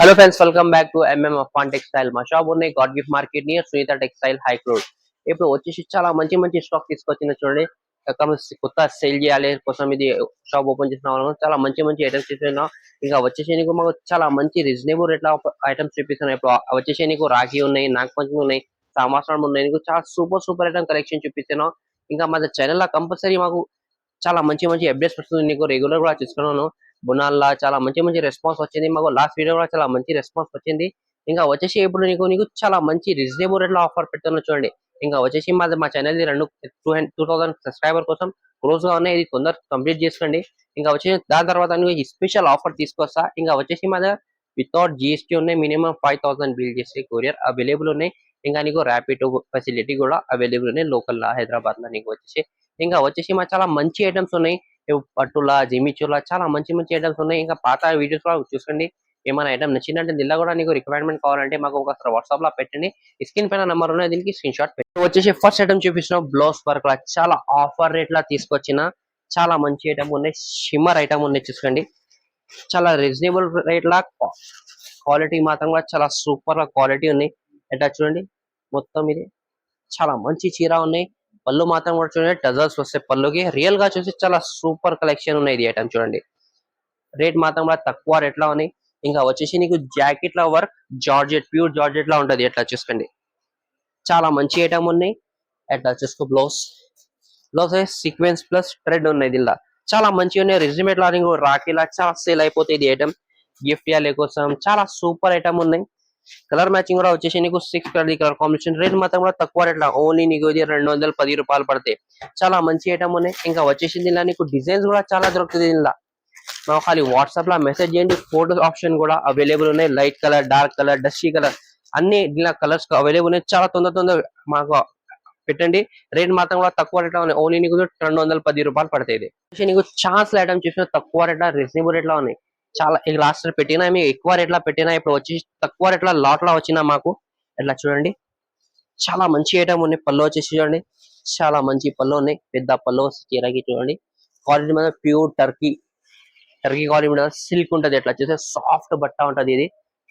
Hello friends, welcome back to of Fun Textile. మా shop ఉన్నాయి God gift market near Sunitha textile హైక్ road. ఇప్పుడు వచ్చేసి చాలా మంచి మంచి స్టాక్ తీసుకొచ్చిన చూడండి. కొత్త సేల్ చేయాలి కోసం ఇది షాప్ ఓపెన్ చేసిన చాలా మంచి మంచి ఐటమ్స్ చూపిస్తున్నాం. ఇంకా వచ్చేసి నీకు మాకు చాలా మంచి రీజనబుల్ రేట్ల ఐటమ్స్ చూపిస్తున్నాయి. ఇప్పుడు వచ్చేసి నీకు రాఖీ ఉన్నాయి, నాగపంచమి ఉన్నాయి, సంవత్సరం ఉన్నాయి. నీకు చాలా సూపర్ సూపర్ ఐటమ్ కలెక్షన్ చూపిస్తున్నాం. ఇంకా మా ఛానల్ లో కంపల్సరీ మాకు చాలా మంచి మంచి అప్డేట్స్ వస్తుంది. నీకు రెగ్యులర్ గా చూసుకున్నాను. బునాల్లా చాలా మంచి మంచి రెస్పాన్స్ వచ్చింది. మాకు లాస్ట్ వీడియో కూడా చాలా మంచి రెస్పాన్స్ వచ్చింది. ఇంకా వచ్చేసి ఇప్పుడు నీకు చాలా మంచి రీజనబుల్ రేట్ లో ఆఫర్ పెడుతున్నా చూడండి. ఇంకా వచ్చేసి మా ఛానల్ ది 2000 సబ్స్క్రైబర్ కోసం క్లోజ్ గా ఉన్నాయి. ఇది తొందర కంప్లీట్ చేసుకోండి. ఇంకా వచ్చేసి దాని తర్వాత ఈ స్పెషల్ ఆఫర్ తీసుకొస్తా. ఇంకా వచ్చేసి మా వితౌట్ జిఎస్టీ ఉన్నాయి. మినిమం 5000 బిల్ చేసి కొరియర్ అవైలబుల్ ఉన్నాయి. ఇంకా నీకు ర్యాపిడ్ ఫెసిలిటీ కూడా అవైలబుల్ ఉన్నాయి లోకల్ హైదరాబాద్ లో. నీకు వచ్చేసి మా చాలా మంచి ఐటమ్స్ ఉన్నాయి. పట్టులా జిమిచూలా చాలా మంచి మంచి ఐటమ్స్ ఉన్నాయి. ఇంకా పాత వీడియోస్ కూడా చూసుకోండి. ఏమైనా ఐటమ్ నచ్చిందంటే దీనిలో కూడా నీకు రిక్వైర్మెంట్ కావాలంటే మాకు ఒకసారి వాట్సాప్ లో పెట్టండి. స్క్రీన్ పైన నెంబర్ ఉన్నాయి, దీనికి స్క్రీన్ షాట్ పెట్టి వచ్చేసి ఫస్ట్ ఐటమ్ చూపిస్తున్నాం. బ్లౌజ్ వర్క్ లా చాలా ఆఫర్ రేట్ లా తీసుకొచ్చిన చాలా మంచి ఐటమ్ ఉన్నాయి. షిమ్మర్ ఐటమ్ ఉన్నాయి చూసుకోండి. చాలా రీజనబుల్ రేట్ లా క్వాలిటీ మాత్రం కూడా చాలా సూపర్ గా క్వాలిటీ ఉన్నాయి. ఎట్లా చూడండి, మొత్తం ఇది చాలా మంచి చీర ఉన్నాయి. పళ్ళు మాత్రం కూడా చూడండి, టజల్స్ వస్తాయి పళ్ళుకి. రియల్ గా చూసి చాలా సూపర్ కలెక్షన్ ఉన్నాయి. ఇది ఐటమ్ చూడండి. రేట్ మాత్రం కూడా తక్కువ రేట్ లో ఉన్నాయి. ఇంకా వచ్చేసి నీకు జాకెట్ ల వర్క్ జార్జెట్, ప్యూర్ జార్జెట్ లా ఉంటది. ఎట్లా చూసుకోండి, చాలా మంచి ఐటమ్ ఉన్నాయి. ఎట్లా చూసుకో, బ్లౌజ్ సీక్వెన్స్ ప్లస్ థ్రెడ్ ఉన్నాయి. దీనిలో చాలా మంచిగా ఉన్నాయి. రిజిమెంట్ లా రాఖీలా చాలా సేల్ అయిపోతాయి. ఇది ఐటమ్ గిఫ్ట్ ఇవ్వాలి కోసం చాలా సూపర్ ఐటమ్ ఉన్నాయి. కలర్ మ్యాచింగ్ కూడా వచ్చేసి నీకు 6 కలర్ కాంబినేషన్. రేట్ మాత్రం కూడా తక్కువ రేట్ లా ఓన్లీ నీకు ఇది 210 రూపాయలు పడతాయి. చాలా మంచి ఐటమ్ ఉన్నాయి. ఇంకా వచ్చేసి దీనిలో నీకు డిజైన్స్ కూడా చాలా దొరుకుతుంది. దీనిలో మాకు ఖాళీ వాట్సాప్ లో మెసేజ్ చేయండి. ఫోటోస్ ఆప్షన్ కూడా అవైలబుల్ ఉన్నాయి. Light colour, dark colour, dusty colour అన్ని దీనిలో కలర్స్ అవైలబుల్ ఉన్నాయి. చాలా తొందర మాకు పెట్టండి. రేట్ మాత్రం కూడా తక్కువ రేట్ లో ఉన్నాయి. ఓన్లీ నీకు 210 రూపాయలు పడతాయి. ఇది నీకు ఛాన్స్ ఐటమ్ చూసిన తక్కువ రేట్ లో రీజనబుల్ రేట్ లో ఉన్నాయి. చాలా లాస్ట్ పెట్టినా మేము ఎక్కువ రేట్ లా పెట్టినా ఇప్పుడు వచ్చి తక్కువ రేట్ లో లాట్ లా వచ్చినా మాకు. ఎట్లా చూడండి, చాలా మంచి ఐటమ్ ఉన్నాయి. పళ్ళు వచ్చేసి చూడండి, చాలా మంచి పళ్ళు ఉన్నాయి. పెద్ద పళ్ళు చీరకి చూడండి. క్వాలిటీ మీద ప్యూర్ టర్కీ క్వాలిటీ మీద సిల్క్ ఉంటది. ఎట్లా చూస్తే సాఫ్ట్ బట్ట ఉంటది. ఇది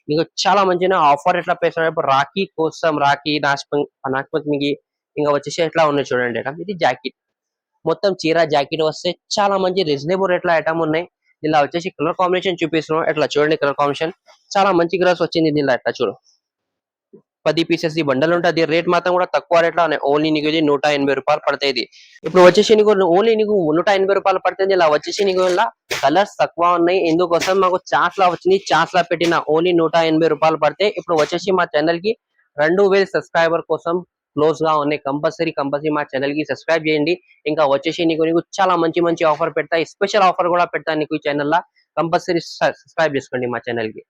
మీకు చాలా మంచిగా ఆఫర్ ఎట్లా పేస్తున్నారు. రాఖీ కోసం, రాఖీ నాగపంచమికి ఇంకా వచ్చేసి ఎట్లా ఉన్నాయి చూడండి ఐటమ్. ఇది జాకెట్, మొత్తం చీర జాకెట్ వస్తే చాలా మంచి రీజనబుల్ రేట్ లో ఐటమ్ ఉన్నాయి. ఇలా వచ్చేసి కలర్ కాంబినేషన్ చూపిస్తున్నాం. ఎట్లా చూడండి, కలర్ కాంబినేషన్ చాలా మంచి కలర్స్ వచ్చింది. దీనిలో ఎట్లా చూడు, 10 పీసెస్ ఈ బండల్ ఉంటుంది. రేట్ మాత్రం కూడా తక్కువ రేట్ లో ఉన్నాయి. ఓన్లీ నీకు ఇది 180 రూపాయలు పడతాయి. ఇప్పుడు వచ్చేసి నీకు ఓన్లీ నీకు 180 రూపాయలు పడుతుంది. ఇలా వచ్చేసి నీకు ఇలా కలర్స్ తక్కువ ఉన్నాయి. ఎందుకోసం మాకు చార్ట్ లా వచ్చింది. చార్ట్ లా పెట్టిన ఓన్లీ 180 రూపాయలు పడతాయి. ఇప్పుడు వచ్చేసి మా ఛానల్ కి 2000 సబ్స్క్రైబర్ కోసం క్లోజ్ గా ఉన్నాయి. కంపల్సరీ మా ఛానల్ కి సబ్స్క్రైబ్ చేయండి. ఇంకా వచ్చేసి నీకు చాలా మంచి మంచి ఆఫర్ పెడతా. స్పెషల్ ఆఫర్ కూడా పెడతా నీకు ఈ ఛానల్ లా. కంపల్సరీ సబ్స్క్రైబ్ చేసుకోండి మా ఛానల్ కి.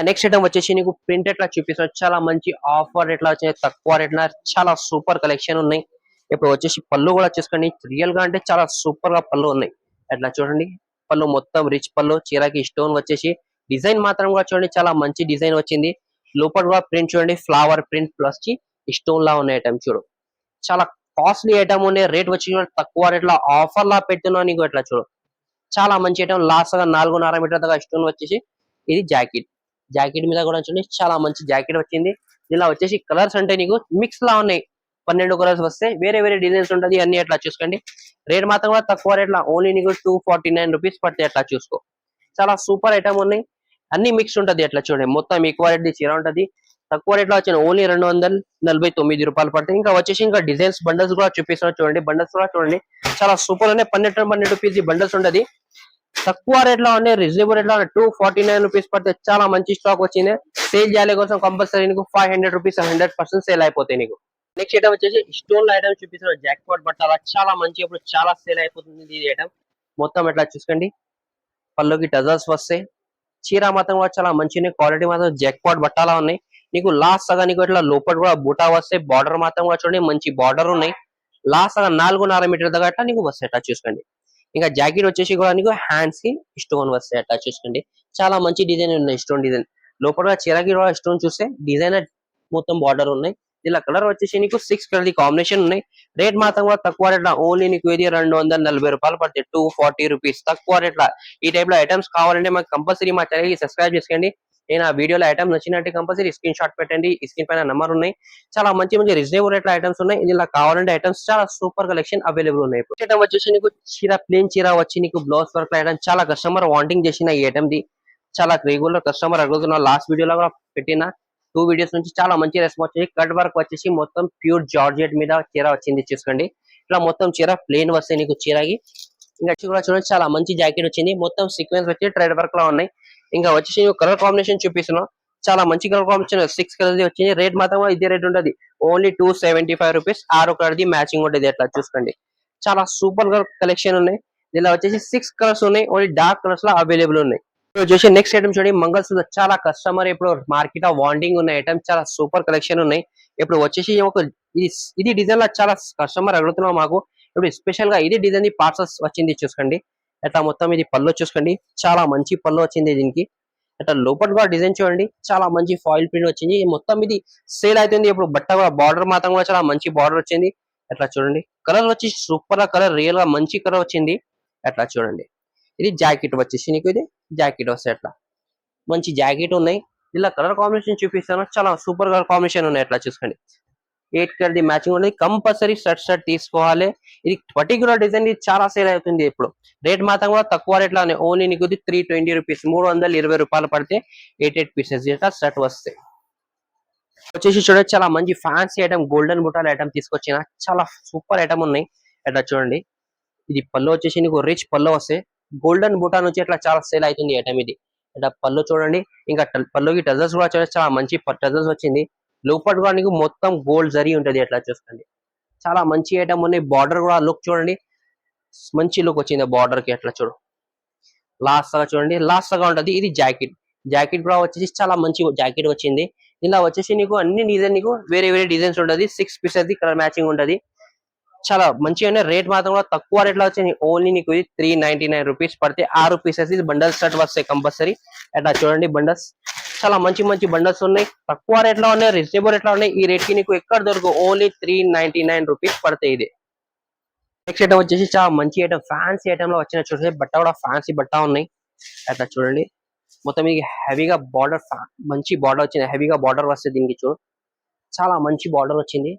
నెక్స్ట్ ఐటమ్ వచ్చేసి నీకు ప్రింటెడ్ లా చూపిస్తున్నా. చాలా మంచి ఆఫర్ రేట్ లా వచ్చాయి. తక్కువ రేట్ లా చాలా సూపర్ కలెక్షన్ ఉన్నాయి. ఇప్పుడు వచ్చేసి పళ్ళు కూడా చూసుకోండి. రియల్ గా అంటే చాలా సూపర్ గా పళ్ళు ఉన్నాయి. అట్లా చూడండి, పళ్ళు మొత్తం రిచ్ పళ్ళు. చీరకి స్టోన్ వచ్చేసి డిజైన్ మాత్రం కూడా చూడండి, చాలా మంచి డిజైన్ వచ్చింది. లోపల కూడా ప్రింట్ చూడండి, ఫ్లవర్ ప్రింట్ ప్లస్ స్టోన్ లా ఉన్నాయి ఐటమ్ చూడు. చాలా కాస్ట్లీ ఐటమ్ ఉన్నాయి. రేట్ వచ్చి తక్కువ రేట్ లో ఆఫర్ లా పెట్టున్నా నీకు. ఎట్లా చూడు, చాలా మంచి ఐటమ్. లాస్ట్ గా 4.5 మీటర్ దాకా స్టోన్ వచ్చేసి ఇది జాకెట్ మీద కూడా చూడండి, చాలా మంచి జాకెట్ వచ్చింది. ఇలా వచ్చేసి కలర్స్ అంటే నీకు మిక్స్ లా ఉన్నాయి. 12 కలర్స్ వస్తే వేరే వేరే డిజైన్స్ ఉంటది. అన్ని అట్లా చూసుకోండి. రేట్ మాత్రం కూడా తక్కువ రేట్ లా ఓన్లీ నీకు 249 రూపీస్ పడతాయి. అట్లా చూసుకో, చాలా సూపర్ ఐటమ్ ఉన్నాయి. అన్ని మిక్స్ ఉంటది. అట్లా చూడండి, మొత్తం ఈక్వాలిటీ చీర ఉంటది. తక్కువ రేట్ లో వచ్చిన ఓన్లీ 249 రూపాయలు పడతాయి. ఇంకా వచ్చేసి ఇంకా డిజైన్స్ బండల్స్ కూడా చూపిస్తున్నారు చూడండి. బండల్స్ కూడా చూడండి, చాలా సూపర్ ఉన్నాయి. 12 రూపీస్ ఈ బండల్స్ ఉంటది. తక్కువ రేట్ లో ఉన్నాయి, రీజనబుల్ రేట్ లో 249 రూపీస్ పడితే చాలా మంచి స్టాక్ వచ్చింది. సేల్ చేయాలి కోసం కంపల్సరీ నీకు 500 రూపీస్ 100% సేల్ అయిపోతాయి నీకు. నెక్స్ట్ ఐటమ్ వచ్చేసి స్టోన్ ఐటమ్ చూపిస్తున్నారు. జాక్పాట్ బట్టాల చాలా మంచి, ఇప్పుడు చాలా సేల్ అయిపోతుంది ఇది ఐటమ్. మొత్తం ఎట్లా చూసుకోండి, పళ్ళుకి టజల్స్ వస్తాయి. చీర మాత్రం కూడా చాలా మంచి క్వాలిటీ మాత్రం జాక్పాట్ బట్టాలా ఉన్నాయి. నీకు లాస్ట్ సగా నీకు ఇట్లా లోపల కూడా బూటా వస్తాయి. బార్డర్ మాత్రం కూడా చూడండి, మంచి బార్డర్ ఉన్నాయి. లాస్ట్ సగా 4.5 మీటర్ దగ్గర అట్లా నీకు వస్తాయి. అట్లా చూసుకోండి. ఇంకా జాకెట్ వచ్చేసి కూడా నీకు హ్యాండ్స్ కి స్టోన్ వస్తాయి. అట్లా చూసుకోండి, చాలా మంచి డిజైన్ ఉన్నాయి. స్టోన్ డిజైన్ లోపల చీరకి కూడా స్టోన్ చూస్తే డిజైన్ మొత్తం బార్డర్ ఉన్నాయి. ఇలా కలర్ వచ్చేసి నీకు 6 కలర్ కాంబినేషన్ ఉన్నాయి. రేట్ మాత్రం కూడా తక్కువ రేట్ ఓన్లీ నీకు ఇది 240 రూపాయలు పడతాయి. 240 రూపీస్ తక్కువ రేట్. ఈ టైప్ లో ఐటమ్స్ కావాలంటే మాకు కంపల్సరీ మా ఛానల్ కి సబ్స్క్రైబ్ చేసుకోండి. నేను ఆ వీడియోలో ఐటమ్ నచ్చినట్టు కంపల్సరీ స్క్రీన్ షాట్ పెట్టండి. ఈ స్క్రీన్ పైన నెంబర్ ఉన్నాయి. చాలా మంచి మంచి రీజనబుల్ రేట్ల ఐటమ్స్ ఉన్నాయి. ఇలా కావాలంటే ఐటమ్స్ చాలా సూపర్ కలెక్షన్ అవైలబుల్ ఉన్నాయి. ఇప్పుడు ఐటమ్ వచ్చేసి నీకు చీర ప్లేన్ చీర వచ్చి నీకు బ్లౌజ్ వర్క్ ఐటమ్ చాలా కస్టమర్ వాంటింగ్ చేసిన ఈ ఐటమ్ ది చాలా రెగ్యులర్ కస్టమర్ అడుగుతున్న లాస్ట్ వీడియోలో కూడా పెట్టిన 2 వీడియోస్ నుంచి చాలా మంచి రెస్పాన్స్ వచ్చింది. కట్ వర్క్ వచ్చేసి మొత్తం ప్యూర్ జార్జెట్ మీద చీర వచ్చింది చూసుకోండి. ఇట్లా మొత్తం చీర ప్లేన్ వస్తాయి నీకు చీరకి. ఇంకా కూడా చూడండి చాలా మంచి జాకెట్ వచ్చింది. మొత్తం సీక్వెన్స్ వచ్చి థ్రెడ్ వర్క్ లో ఉన్నాయి. ఇంకా వచ్చేసి కలర్ కాంబినేషన్ చూపిస్తున్నాం. చాలా మంచి కలర్ కాంబినేషన్ 6 కలర్ వచ్చింది. రేట్ మాత్రం ఇదే రేట్ ఉంటది. Only 275 rupees. 6 కలర్ది మ్యాచింగ్ ఉంటుంది. అట్లా చూసుకోండి. చాలా సూపర్ కలెక్షన్ ఉన్నాయి. ఇలా వచ్చేసి 6 కలర్స్ ఉన్నాయి. ఓన్లీ డార్క్ కలర్స్ లో అవైలబుల్ ఉన్నాయి. వచ్చేసి నెక్స్ట్ ఐటమ్ చూడండి మంగళసూత్ర. చాలా కస్టమర్ ఇప్పుడు మార్కెట్ వాంటింగ్ ఉన్న ఐటమ్ చాలా సూపర్ కలెక్షన్ ఉన్నాయి. ఇప్పుడు వచ్చేసి ఒక ఇది డిజైన్ లో చాలా కస్టమర్ అడుగుతున్నాం మాకు. ఇప్పుడు స్పెషల్ గా ఇది డిజైన్ పార్సల్స్ వచ్చింది చూసుకోండి. అట్లా మొత్తం ఇది పళ్ళు చూసుకోండి. చాలా మంచి పళ్ళు వచ్చింది దీనికి. అట్లా లోపల కూడా డిజైన్ చూడండి. చాలా మంచి ఫాయిల్ ప్రింట్ వచ్చింది. మొత్తం ఇది సేల్ అవుతుంది. ఇప్పుడు బట్ట కూడా బార్డర్ మాత్రం కూడా చాలా మంచి బార్డర్ వచ్చింది. అట్లా చూడండి. కలర్ వచ్చి సూపర్ కలర్ రియల్ గా మంచి కలర్ వచ్చింది. అట్లా చూడండి. ఇది జాకెట్ వచ్చేసి నీకు ఇది జాకెట్ వస్తాయి. అట్లా మంచి జాకెట్ ఉన్నాయి. ఇలా కలర్ కాంబినేషన్ చూపిస్తాను. చాలా సూపర్ కలర్ కాంబినేషన్ ఉన్నాయి. అట్లా చూసుకోండి. 8 కలర్ ది మ్యాచింగ్ ఉంది. కంపల్సరీ షర్ట్ తీసుకోవాలి. ఇది పర్టికులర్ డిజైన్ చాలా సేల్ అవుతుంది. ఇప్పుడు రేట్ మాత్రం కూడా తక్కువ రేట్ లోనే ఓన్లీ నీకు 320 రూపీస్ 320 రూపాయలు పడితే 8 పీసెస్ షర్ట్ వస్తాయి. వచ్చేసి చూడండి చాలా మంచి ఫ్యాన్సీ ఐటమ్ గోల్డెన్ బుటాల్ ఐటమ్ తీసుకొచ్చిన చాలా సూపర్ ఐటమ్ ఉన్నాయి. అట్లా చూడండి. ఇది పళ్ళు వచ్చేసి నీకు రిచ్ పళ్ళు వస్తాయి. గోల్డెన్ బుటా నుంచి అట్లా చాలా సేల్ అవుతుంది ఐటమ్ ఇది. ఇట్లా పళ్ళు చూడండి. ఇంకా పళ్ళుకి టజల్స్ కూడా చూడండి. చాలా మంచి టజల్స్ వచ్చింది. లోపల కూడా నీకు మొత్తం గోల్డ్ జరీ ఉంటది. అట్లా చూసుకోండి. చాలా మంచి ఐటమ్ ఉన్నాయి. బార్డర్ కూడా లుక్ చూడండి. మంచి లుక్ వచ్చింది బార్డర్ కి. అట్లా చూడు లాస్ట్ గా చూడండి. లాస్ట్ గా ఉంటది. ఇది జాకెట్. జాకెట్ కూడా వచ్చేసి చాలా మంచి జాకెట్ వచ్చింది. ఇలా వచ్చేసి నీకు అన్ని డిజైన్ నీకు వేరే వేరే డిజైన్స్ ఉంటది. 6 పీసెస్ ది కలర్ మ్యాచింగ్ ఉంటది. చాలా మంచిగా రేట్ మాత్రం కూడా తక్కువ రేట్ లో వచ్చి ఓన్లీ నీకు 399 రూపీస్ పడితే 6 పీసెస్ ఇది బండల్ షర్ట్ వస్తాయి కంపల్సరీ. అట్లా చూడండి బండల్స్ చాలా మంచి మంచి బండల్స్ ఉన్నాయి. తక్కువ రేట్ లో ఉన్నాయి. రీజనబుల్ రేట్ లో ఉన్నాయి. ఈ రేట్ కి నీకు ఎక్కడ దొరకవు. ఓన్లీ 399 రూపీస్ పడతాయి ఇది. నెక్స్ట్ ఐటమ్ వచ్చేసి చాలా మంచి ఐటమ్ ఫ్యాన్సీ ఐటమ్ లో వచ్చిన చూడండి. బట్ట కూడా ఫ్యాన్సీ బట్ట ఉన్నాయి. అట్లా చూడండి. మొత్తం ఇది హెవీగా బార్డర్ మంచి బార్డర్ వచ్చింది. హెవీగా బార్డర్ వస్తుంది దీనికి చూడు. చాలా మంచి బార్డర్ వచ్చింది.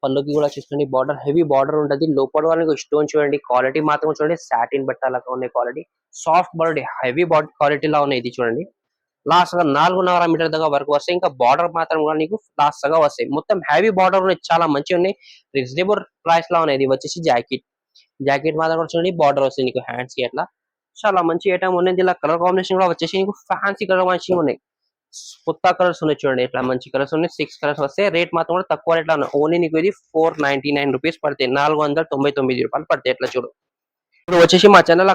పళ్ళుకి కూడా చూసుకోండి. బార్డర్ హెవీ బార్డర్ ఉంటుంది. లోపల వాళ్ళకి స్టోన్ చూడండి. క్వాలిటీ మాత్రం చూడండి. సాటిన్ బట్టలాగా ఉన్నాయి quality. Soft body heavy body quality లా ఉన్నాయి. ఇది చూడండి. లాస్ట్ గా 4.5 మీటర్ దాకా వరకు వస్తాయి. ఇంకా బార్డర్ మాత్రం కూడా నీకు లాస్ట్ గా వస్తాయి. మొత్తం హెవీ బార్డర్ ఉన్నాయి. చాలా మంచిగా ఉన్నాయి. రీజనబుల్ ప్రైస్ లా ఉన్నాయి. ఇది వచ్చేసి జాకెట్. జాకెట్ మాత్రం కూడా చూడండి. బార్డర్ వస్తుంది నీకు హ్యాండ్స్ కి అట్లా. చాలా మంచి ఐటమ్ ఉన్నాయి. ఇలా కలర్ కాంబినేషన్ కూడా వచ్చేసి నీకు ఫ్యాన్సీ కలర్ మంచిగా ఉన్నాయి. కొత్త కలర్స్ ఉన్నాయి చూడండి. ఇట్లా మంచి కలర్స్ ఉన్నాయి. 6 కలర్స్ వస్తాయి. రేట్ మాత్రం కూడా తక్కువ రేట్ లో ఉన్నాయి. ఓన్లీ నీకు ఇది 499 రూపీస్ పడతాయి. 499 రూపాయలు పడతాయి. ఎట్లా చూడు. ఇప్పుడు వచ్చేసి మా ఛానల్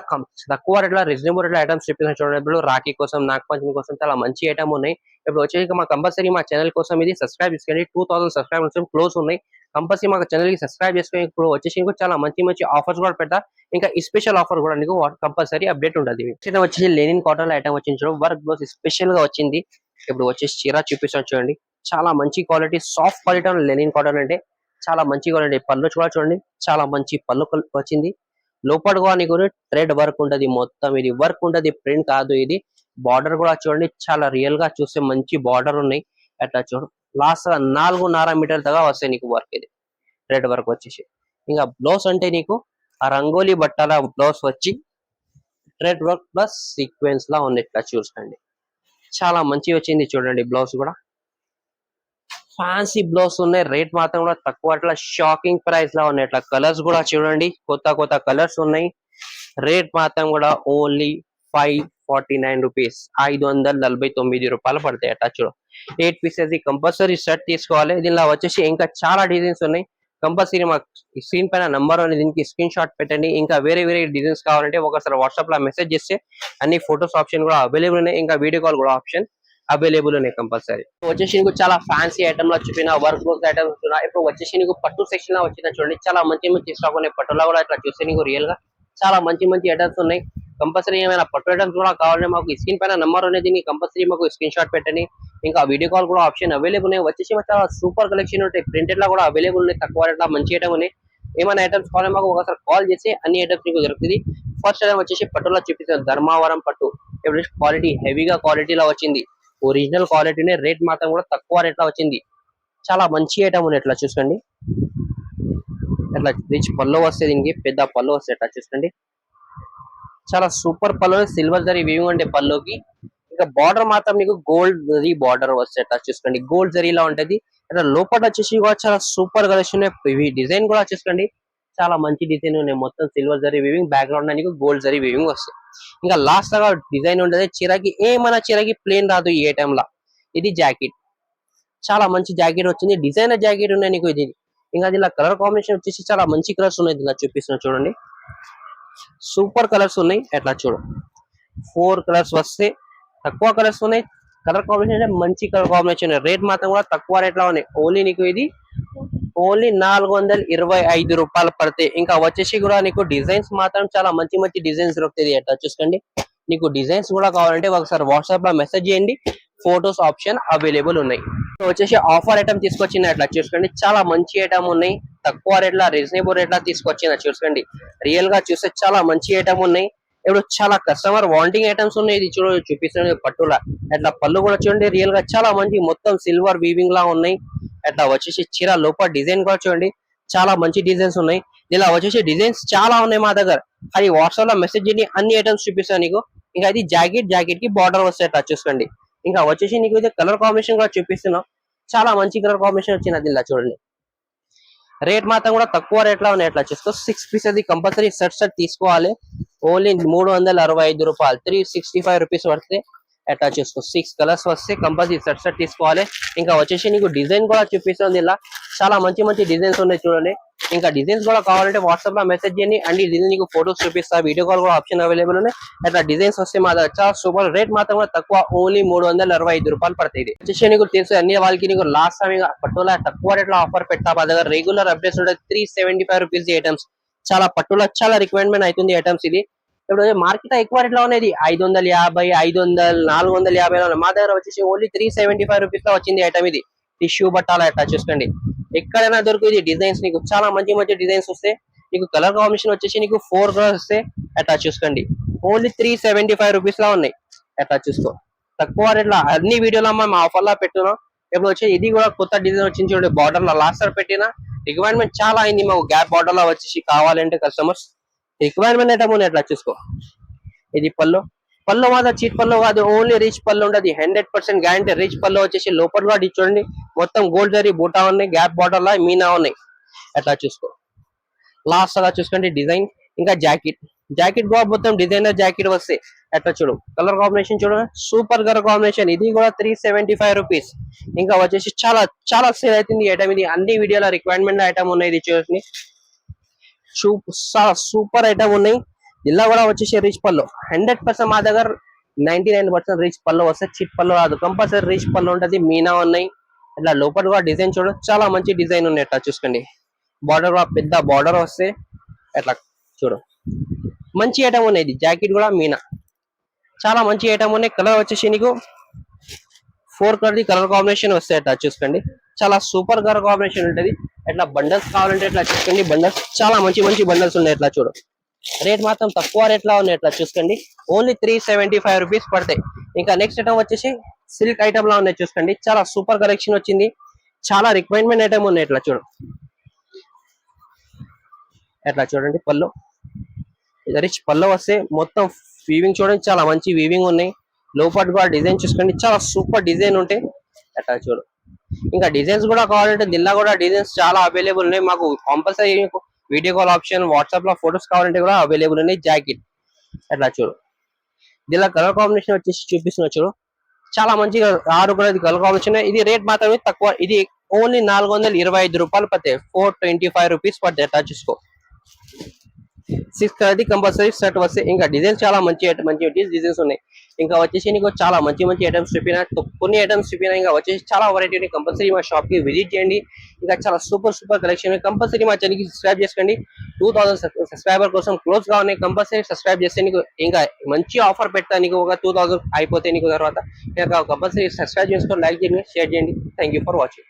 తక్కువ రేట్ లో రీజనబుల్ రేట్ ఐటమ్స్ చెప్పిన చూడండి. ఇప్పుడు రాఖీ కోసం నాగపంచమి కోసం చాలా మంచి ఐటమ్ ఉన్నాయి. ఇప్పుడు వచ్చేసి మా కంపల్సరీ మా ఛానల్ కోసం ఇది సబ్స్క్రైబ్ చేసుకోండి. 2000 సబ్స్క్రైబర్స్ క్లోజ్ ఉన్నాయి. కంపల్సరీ మా ఛానల్ కి సబ్స్క్రైబ్ చేసుకొని ఇప్పుడు వచ్చేసి చాలా మంచి మంచి ఆఫర్స్ కూడా పెడతా. ఇంకా ఈ స్పెషల్ ఆఫర్ కూడా నీకు కంపల్సరీ అప్డేట్ ఉంటుంది. వచ్చేసి లెనిన్ కాటన్ ఐటమ్ వచ్చింది చూడు. వర్క్ బ్లౌజ్ స్పెషల్ గా వచ్చింది. ఇప్పుడు వచ్చేసి చీర చూపిస్తాను చూడండి. చాలా మంచి quality soft quality linen cotton అంటే చాలా మంచి క్వాలిటీ. పళ్ళు కూడా చూడండి. చాలా మంచి పళ్ళు వచ్చింది. లోపల కూడా నీకు థ్రెడ్ వర్క్ ఉంటది. మొత్తం ఇది వర్క్ ఉంటది. ప్రింట్ కాదు ఇది. బార్డర్ కూడా చూడండి. చాలా రియల్ గా చూస్తే మంచి బార్డర్ ఉన్నాయి. అట్లా చూడు. లాస్ట్ గా 4.5 మీటర్ దాకా వస్తాయి నీకు వర్క్. ఇది థ్రెడ్ వర్క్ వచ్చేసి. ఇంకా బ్లౌజ్ అంటే నీకు ఆ రంగోలీ బట్టల బ్లౌజ్ వచ్చి థ్రెడ్ వర్క్ ప్లస్ సీక్వెన్స్ లా ఉంది. ఇట్లా చూసుకోండి. చాలా మంచి వచ్చింది చూడండి. బ్లౌజ్ కూడా ఫ్యాన్సీ బ్లౌజ్ ఉన్నాయి. రేట్ మాత్రం కూడా తక్కువ. అట్లా షాకింగ్ ప్రైస్ లా ఉన్నాయి. అట్లా కలర్స్ కూడా చూడండి. కొత్త కొత్త కలర్స్ ఉన్నాయి. రేట్ మాత్రం కూడా ఓన్లీ 549 రూపీస్ 549 రూపాయలు పడతాయి. అట్లా చూడు. 8 పీసెస్ కంపల్సరీ షర్ట్ తీసుకోవాలి. దీనిలో వచ్చేసి ఇంకా చాలా డిజైన్స్ ఉన్నాయి. కంపల్సరీ మా స్క్రీన్ పైన నంబర్ ఉంది. దీనికి స్క్రీన్ షాట్ పెట్టండి. ఇంకా వేరే వేరే డిజైన్స్ కావాలంటే ఒకసారి వాట్సాప్ లో మెసేజ్ చేస్తే అన్ని ఫోటోస్ ఆప్షన్ కూడా అవైలబుల్ ఉన్నాయి. ఇంకా వీడియో కాల్ కూడా ఆప్షన్ అవైలబుల్ ఉన్నాయి. కంపల్సరీ వచ్చేసి నీకు చాలా ఫ్యాన్సీ ఐటమ్ లో చూపిన వర్క్ బ్లౌజ్ ఐటమ్స్ ఇప్పుడు వచ్చేసి నీకు పట్టు సెక్షన్ లో వచ్చిన చూడండి. చాలా మంచి మంచి స్టాక్ ఉన్నాయి. పట్టులో కూడా ఇట్లా చూస్తే నీకు రియల్ గా చాలా మంచి మంచి ఐటమ్స్ ఉన్నాయి. కంపల్సరీ ఏమైనా పట్టు ఐటమ్స్ కూడా కావాలంటే మాకు స్క్రీన్ పైన నెంబర్ అనేది దీన్ని కంపల్సరీ మాకు స్క్రీన్ షాట్ పెట్టండి. ఇంకా వీడియో కాల్ కూడా ఆప్షన్ అవైలబుల్ ఉన్నాయి. వచ్చేసి చాలా సూపర్ కలెక్షన్ ఉంటాయి. ప్రింటెడ్ లా కూడా అవైలబుల్ ఉన్నాయి. తక్కువ రేట్ లో మంచి ఐటమ్ ఉన్నాయి. ఏమైనా ఐటమ్స్ కావాలి మాకు ఒకసారి కాల్ చేసి అన్ని ఐటమ్స్ మీకు దొరుకుతుంది. ఫస్ట్ ఐటమ్ వచ్చేసి పట్టులో చూపిస్తాను, ధర్మావరం పట్టు. ఇప్పుడు క్వాలిటీ హెవీగా క్వాలిటీలో వచ్చింది, ఒరిజినల్ క్వాలిటీనే, రేట్ మాత్రం కూడా తక్కువ రేట్ లో వచ్చింది. చాలా మంచి ఐటమ్ ఉంది. ఇట్లా చూసుకోండి, ఇట్లా రిచ్ పళ్ళు వస్తే, దీనికి పెద్ద పళ్ళు వస్తాయి. ఇట్లా చూసుకోండి, చాలా సూపర్ పళ్ళు, సిల్వర్ జరీ వీవింగ్ ఉండే పళ్ళుకి. ఇంకా బార్డర్ మాత్రం మీకు గోల్డ్ జరీ బార్డర్ వస్తాయి. ఇట్లా చూసుకోండి, గోల్డ్ జరీలా ఉంటది. ఇట్లా లోపల వచ్చేసి కూడా చాలా సూపర్ గా ఇవి డిజైన్ కూడా చూసుకోండి, చాలా మంచి డిజైన్ ఉన్నాయి. మొత్తం సిల్వర్ జరీ వీవింగ్, బ్యాక్గ్రౌండ్ నీకు గోల్డ్ జరీ వీవింగ్ వస్తాయి. ఇంకా లాస్ట్ గా డిజైన్ ఉండదు, చీరకి ఏమైనా చీరకి ప్లేన్ రాదు ఈ ఐటమ్ లా. ఇది జాకెట్, చాలా మంచి జాకెట్ వచ్చింది, డిజైనర్ జాకెట్ ఉన్నాయి నీకు ఇది. ఇంకా దీనిలో కలర్ కాంబినేషన్ వచ్చేసి చాలా మంచి కలర్స్ ఉన్నాయి. దీనిలో చూపిస్తున్నా చూడండి, సూపర్ కలర్స్ ఉన్నాయి. ఎట్లా చూడు, 4 కలర్స్ వస్తే, తక్కువ కలర్స్ ఉన్నాయి. కలర్ కాంబినేషన్ మంచి కలర్ కాంబినేషన్, రేట్ మాత్రం కూడా తక్కువ రేట్ లో ఉన్నాయి. ఓన్లీ నీకు ఇది ఓన్లీ 425 రూపాయలు పడతాయి. ఇంకా వచ్చేసి కూడా నీకు డిజైన్స్ మాత్రం చాలా మంచి మంచి డిజైన్స్ దొరుకుతాయి. ఎట్లా చూసుకోండి, నీకు డిజైన్స్ కూడా కావాలంటే ఒకసారి వాట్సాప్ లో మెసేజ్ చేయండి, ఫోటోస్ ఆప్షన్ అవైలబుల్ ఉన్నాయి. వచ్చేసి ఆఫర్ ఐటమ్ తీసుకొచ్చిన, అట్లా చూసుకోండి, చాలా మంచి ఐటమ్ ఉన్నాయి. తక్కువ రేట్ లా, రీజనబుల్ రేట్ లా తీసుకొచ్చిన. చూసుకోండి, రియల్ గా చూస్తే చాలా మంచి ఐటమ్ ఉన్నాయి. ఇప్పుడు చాలా కస్టమర్ వాంటింగ్ ఐటమ్స్ ఉన్నాయి. ఇది చూపిస్తుంది పట్టులా. అట్లా పళ్ళు కూడా చూడండి, రియల్ గా చాలా మంచి, మొత్తం సిల్వర్ వీవింగ్ లా ఉన్నాయి. అట్లా వచ్చేసి చీర లోపల డిజైన్ కూడా చూడండి, చాలా మంచి డిజైన్స్ ఉన్నాయి. ఇలా వచ్చేసి డిజైన్స్ చాలా ఉన్నాయి మా దగ్గర. అది వాట్సాప్ లో మెసేజ్ చేయండి, అన్ని ఐటమ్స్ చూపిస్తాను నీకు. ఇంకా ఇది జాకెట్, జాకెట్ కి బార్డర్ వస్తాయి. అట్లా చూసుకోండి, ఇంకా వచ్చేసి నీకు ఇది కలర్ కాంబినేషన్ కూడా చూపిస్తున్నాం, చాలా మంచి కలర్ కాంబినేషన్ వచ్చింది. ఇలా చూడండి, రేట్ మాత్రం కూడా తక్కువ రేట్ లో ఉన్నాయి. ఎట్లా చూసుకో, 6 పీసెస్ కంపల్సరీ సెట్ తీసుకోవాలి. ఓన్లీ 365 రూపాయలు, 365 రూపీస్ పడితే. ఎట్లా చూసుకో, 6 కలర్స్ వస్తే కంపల్సరీ సెట్ తీసుకోవాలి. ఇంకా వచ్చేసి నీకు డిజైన్ కూడా చూపిస్తుంది. ఇలా చాలా మంచి మంచి డిజైన్స్ ఉన్నాయి చూడండి. ఇంకా డిజైన్స్ కూడా కావాలంటే వాట్సాప్ లో మెసేజ్ చేయండి, అండ్ డిజైన్ నీకు ఫోటోస్ చూపిస్తా, వీడియో కాల్ కూడా ఆప్షన్ అవైలబుల్ ఉన్నాయి. అట్లా డిజైన్స్ వస్తే మా దగ్గర చాలా సూపర్, రేట్ మాత్రం కూడా తక్కువ, ఓన్లీ 365 రూపాయలు పడుతుంది. వచ్చేసి నీకు తెలుసు అన్ని వాళ్ళకి, నీకు లాస్ట్ టైం పట్టులో తక్కువ రేట్ లో ఆఫర్ పెట్టా. మా దగ్గర రెగ్యులర్ అప్డేట్స్ ఉంటాయి. 375 రూపీస్ ఐటమ్స్, చాలా పట్టులో చాలా రిక్వైర్మెంట్ అవుతుంది ఐటమ్స్. ఇది ఇప్పుడు మార్కెట్ ఎక్కువ రేట్ లో ఉన్నది 550, 500, 450. మా దగ్గర వచ్చేసి ఓన్లీ 375 రూపీస్ లో వచ్చింది ఐటమ్. ఇది టిష్యూ బట్టాల. ఎట్లా చూసుకోండి, ఎక్కడైనా దొరుకుతుంది డిజైన్స్, నీకు చాలా మంచి మంచి డిజైన్స్ వస్తే. నీకు కలర్ కాంబినేషన్ వచ్చేసి నీకు 4 కలర్స్ వస్తే. ఎట్లా చూసుకోండి, ఓన్లీ 375 రూపీస్ లో ఉన్నాయి. ఎట్లా చూసుకో, తక్కువ రేట్ లో అన్ని వీడియోలో మనం ఆఫర్ లా పెట్టున్నాం. ఇప్పుడు వచ్చి ఇది కూడా కొత్త డిజైన్ వచ్చింది చూడండి, బార్డర్ లో లాస్ట్ సార్ పెట్టిన. రిక్వైర్మెంట్ చాలా అయింది మాకు, గ్యాప్ బార్డర్ లో వచ్చేసి కావాలంటే కస్టమర్స్ రిక్వైర్మెంట్ ఐటమ్ ఉంది. ఎట్లా చూసుకో, ఇది పళ్ళు, పళ్ళు మాత్రం చీట్ పళ్ళు కాదు, ఓన్లీ రిచ్ పళ్ళు ఉంటుంది. 100% గ్యారంటీ రిచ్ పళ్ళు వచ్చేసి. లోపల కూడా చూడండి, మొత్తం గోల్డ్ జరీ బూటా ఉన్నాయి, గ్యాప్ బార్డర్ లా మీనా ఉన్నాయి. ఎట్లా చూసుకో, లాస్ట్ గా చూసుకోండి డిజైన్. ఇంకా జాకెట్, జాకెట్ కూడా మొత్తం డిజైనర్ జాకెట్ వస్తాయి. ఎట్లా చూడు, కలర్ కాంబినేషన్ చూడు, సూపర్ కలర్ కాంబినేషన్. ఇది కూడా 375 రూపీస్. ఇంకా వచ్చేసి చాలా చాలా సేల్ అవుతుంది ఐటమ్. ఇది అన్ని వీడియోలో రిక్వైర్మెంట్ ఐటమ్ ఉన్నాయి. ఇది చూడండి, సూపర్ ఐటమ్ ఉన్నాయి. ఇలా కూడా వచ్చేసి రిచ్ పళ్ళు 100%. మా దగ్గర 99% రిచ్ పళ్ళు వస్తాయి, చిట్ పళ్ళు రాదు. కంపల్సరీ రిచ్ పళ్ళు ఉంటది, మీనా ఉన్నాయి. ఇట్లా లోపల కూడా డిజైన్ చూడ, చాలా మంచి డిజైన్ ఉన్నాయి. ఎట్లా చూసుకోండి, బార్డర్ కూడా పెద్ద బార్డర్ వస్తే. ఎట్లా చూడు, మంచి ఐటమ్ ఉన్నాయి. ఇది జాకెట్ కూడా మీనా, చాలా మంచి ఐటమ్ ఉన్నాయి. కలర్ వచ్చేసి నీకు 4 కలర్ కలర్ కాంబినేషన్ వస్తాయి. అట్లా చూసుకోండి, చాలా సూపర్ కలర్ కాంబినేషన్ ఉంటది. ఎట్లా బండల్స్ కావాలంటే ఎట్లా చూసుకోండి, బండల్స్ చాలా మంచి మంచి బండల్స్ ఉన్నాయి. ఎట్లా చూడు, రేట్ మాత్రం తక్కువ రేట్ లో ఉన్నాయి. ఎట్లా చూసుకోండి, ఓన్లీ 375 రూపీస్ పడతాయి. ఇంకా నెక్స్ట్ ఐటమ్ వచ్చేసి సిల్క్ ఐటమ్ లా ఉన్నాయి. చూసుకోండి, చాలా సూపర్ కలెక్షన్ వచ్చింది, చాలా రిక్వైర్మెంట్ ఐటమ్ ఉన్నాయి. ఎట్లా చూడు, ఎట్లా చూడండి, పళ్ళు రిచ్ పళ్ళు వస్తే. మొత్తం వీవింగ్ చూడండి, చాలా మంచి వీవింగ్ ఉన్నాయి. లోపల కూడా డిజైన్ చూసుకోండి, చాలా సూపర్ డిజైన్ ఉంటాయి. ఎట్లా చూడు, ఇంకా డిజైన్స్ కూడా కావాలంటే దీనిలో కూడా డిజైన్స్ చాలా అవైలబుల్ ఉన్నాయి. మాకు compulsory video call option, WhatsApp లో ఫొటోస్ కావాలంటే కూడా అవైలబుల్ ఉన్నాయి. జాకెట్ ఎట్లా చూడు, దీనిలో కలర్ కాంబినేషన్ వచ్చేసి చూపిస్తున్నా చూడు, చాలా మంచిగా 6 కలర్ కాంబినేషన్. ఇది రేట్ మాత్రమే తక్కువ, ఇది ఓన్లీ 425 రూపాయలు పడతాయి, 425 రూపీస్ పడతాయి. ఎట్లా చూసుకో, 6 కలర్ కంపల్సరీ సెట్ వస్తాయి. ఇంకా డిజైన్స్ చాలా మంచి మంచి డిజైన్స్ ఉన్నాయి. ఇంకా వచ్చేసి నీకు చాలా మంచి మంచి ఐటమ్స్ చూపిన, కొన్ని ఐటమ్స్ చూపిన. ఇంకా వచ్చేసి చాలా వెరైటీ కంపల్సరీ మా షాప్ కి విజిట్ చేయండి. ఇంకా చాలా సూపర్ కలెక్షన్. కంపల్సరీ మా ఛానల్ కి సబ్స్క్రైబ్ చేసుకోండి. 2000 సబ్స్క్రైబర్ కోసం క్లోజ్ గా ఉన్నాయి, కంపల్సరీ సబ్స్క్రైబ్ చేస్తే నీకు ఇంకా మంచి ఆఫర్ పెడతా. నీకు ఒక 2000 అయిపోతే నీకు తర్వాత కంపల్సరీ సబ్స్క్రైబ్ చేసుకొని, లైక్ చేయండి, షేర్ చేయండి. Thank for watching.